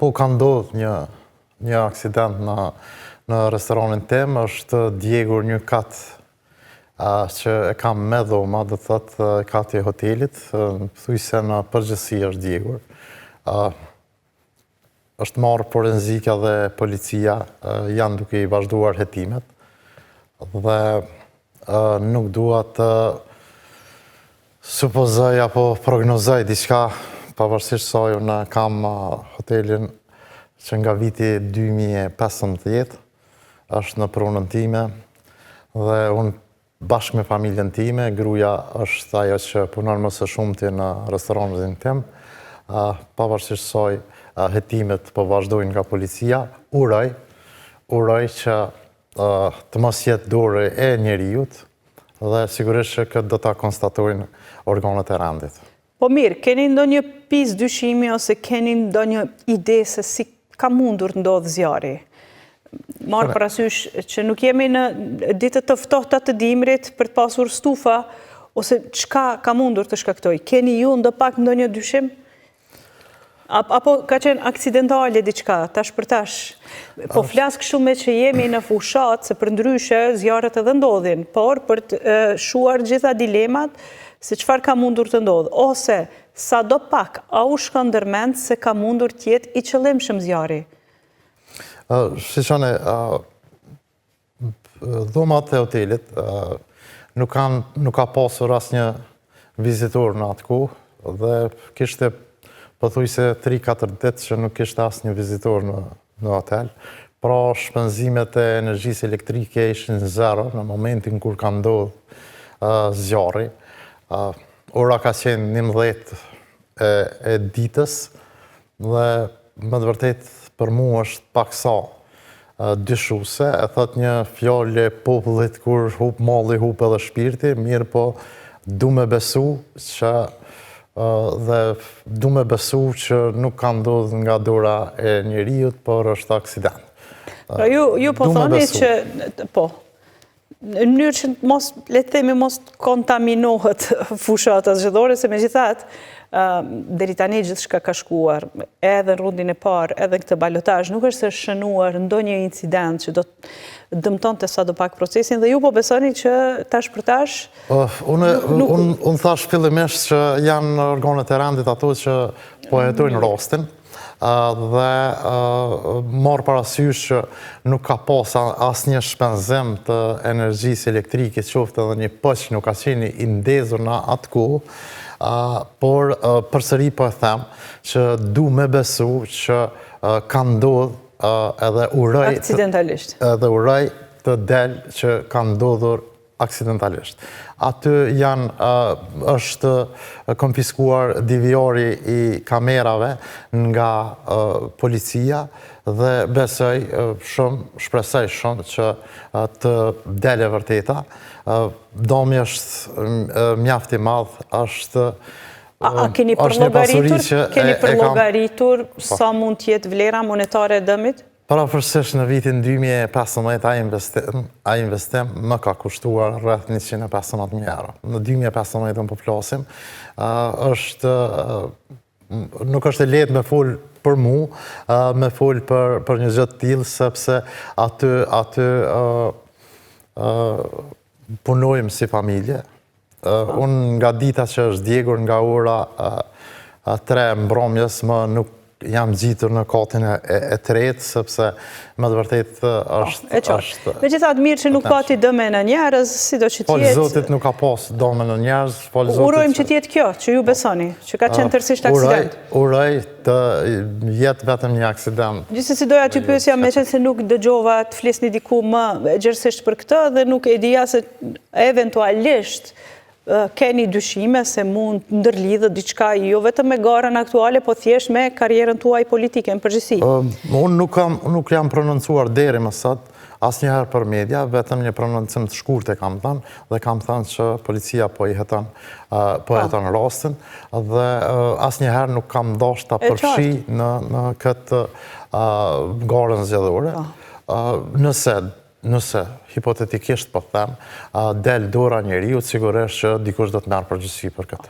Po, ka ndodhur një aksident në restoranin tim, është djegur një kat që e kam me dhoma, dhe thëtë kati e hotelit, thuajse në përgjithësi është djegur. Është marrë forenzika dhe policia, janë duke i vazhduar hetimet, dhe nuk dua të supozoj apo prognozoj diçka, pavarësisht se unë kam hotelin që nga viti 2015 është në pronën time, dhe unë bashkë me familjen time, gruaja është ajo që punon më së shumti në restoranin tim, pavarësisht se hetimet po vazhdojnë nga policia, uroj që të mos jetë dorë e njerëzit, dhe sigurisht që këtë do ta konstatojnë organet e rendit. Po mirë, keni ndonjë pis dyshimi ose keni ndonjë ide se si ka mundur të ndodhë zjarri? Marë parasysh që nuk jemi në ditët të ftohta të dimrit për të pasur stufa, ose çka ka mundur të shkaktoj? Keni ju pak ndonjë dyshim? Apo ka qenë aksidentale diçka, tash për tash? Po flas kështu me që jemi në fushat, se për ndryshe zjarret edhe ndodhin, por për të shuar gjitha dilemat se çfarë ka mundur të ndodhë, ose sadopak a u shkon ndërmend se ka mundur të jetë i qëllimshëm zjarri? Shishane, dhomat e hotelit nuk ka pasur asnjë vizitor në atë kohë, dhe kishte pothuajse 3-4 ditë që nuk kishte asnjë vizitor në hotel. Pra shpenzimet e energjisë elektrike ishin zero në momentin kur ka ndodhur zjarri. Ora ka qenë 11 e ditës, dhe me të vërtetë për mua është paksa dyshuese. E thot një fjalë e popullit kur hup malli, hup edhe shpirti, mirë po du me besu që nuk ka ndodhur nga dora e njerëzit, por është aksident. Pra ju po thoni që po, në mënyrë që le të themi mos kontaminohet fushat zgjedhore, se megjithatë deri tani gjithçka ka shkuar, edhe në rundin e parë, edhe këtë balotazh, nuk është se shënuar ndonjë incident që do të dëmtonte sadopak procesin, dhe ju po besoni që tash për tash... Unë thash fillimisht që janë organet e rendit ato që po hetojnë rastin, dhe marë parasysh që nuk ka pas asnjë shpenzim të energjisë elektrike, qoftë edhe një poç nuk ka qenë i ndezur në atë kohë, por përsëri po e them që du me besu që ka ndodhur edhe uroj të del që ka ndodhur aksidentalisht. Aty është konfiskuar DVR-i i kamerave nga policia, dhe besoj shpresoj shumë që të dele vërteta. Domi është mjaft i madh, është keni përllogaritur sa mund të jetë vlera monetare e dëmit? Paraforsisht në vitin 2015 ai investim më ka kushtuar rreth 115.000 euro. Në 2015 po flasim, nuk është e lehtë me fol për mua, me fol për një gjë të tillë, sepse aty punojmë si familje. Unë nga dita që është djegur, nga ora 3 mbrëmjes, më nuk jam gjitur në katin e tretë, sepse me të vërtetë është... Megjithatë mirë që nuk pati dëme në njerëz, sido që t'jetë... Falë Zotit nuk ka pas dëme në njerëz, falë Zotit... Urojmë që t'jetë kjo, që ju besoni, që ka qenë tërësisht aksident. Uroj të jetë vetëm një aksident. Gjithsesi doja t'ju pyesja, me qenë se nuk dëgjova të flisni diku më gjerësisht për këtë, dhe nuk e dija se eventualisht keni dyshime se mund ndërlidhë diçka jo vetëm me garën aktuale, po thjesht me karrierën tuaj politike në përgjithësi? Unë nuk jam prononcuar deri më sot asnjëherë për media, vetëm një prononcim të shkurtë kam thënë, dhe kam thënë që policia po i heton rastin, dhe asnjëherë nuk kam dashur ta përfshi në këtë garën zgjedhore. Nëse hipotetikisht po them, del dora njeriut, sigurisht që dikush do të merr përgjegjësi për këtë.